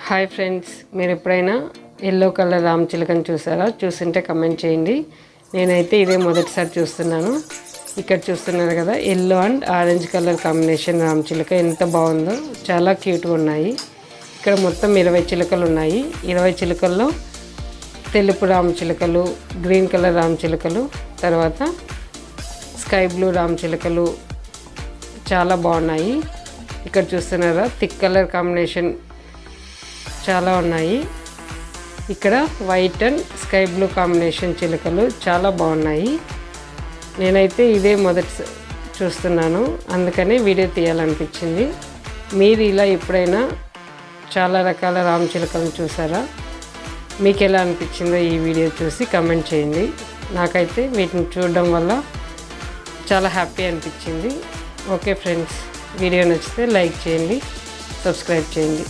Hi friends, మీరు ఎప్పుడైనా yellow colour రామచిలకని చూసారా? చూస్తుంటే కమెంట్ చేయండి. నేనైతే ఇదే మొదటిసారి చూస్తున్నాను. ఇక్కడ చూస్తున్నారు కదా, yellow and orange colour combination రామచిలక ఎంత బాగుందో. చాలా క్యూట్గా ఉన్నాయి. ఇక్కడ మొత్తం 20 చిలుకలు ఉన్నాయి. 20 చిలుకల్లో తెలుపు రామచిలుకలు, గ్రీన్ కలర్ రామచిలుకలు, తర్వాత స్కై బ్లూ రామచిలుకలు చాలా బాగున్నాయి. ఇక్కడ చూస్తున్నారా, థిక్ కలర్ కాంబినేషన్ చాలా ఉన్నాయి. ఇక్కడ white and sky blue combination చిలుకలు చాలా బాగున్నాయి. నేనైతే ఇదే మొదటి చూస్తున్నాను, అందుకనే వీడియో తీయాలనిపించింది. మీరు ఇలా ఎప్పుడైనా చాలా రకాల రామచిలుకలను చూసారా? మీకు ఎలా అనిపించిందో ఈ వీడియో చూసి కమెంట్ చేయండి. నాకైతే వీటిని చూడడం వల్ల చాలా హ్యాపీ అనిపించింది. ఓకే ఫ్రెండ్స్, వీడియో నచ్చితే లైక్ చేయండి, సబ్స్క్రైబ్ చేయండి.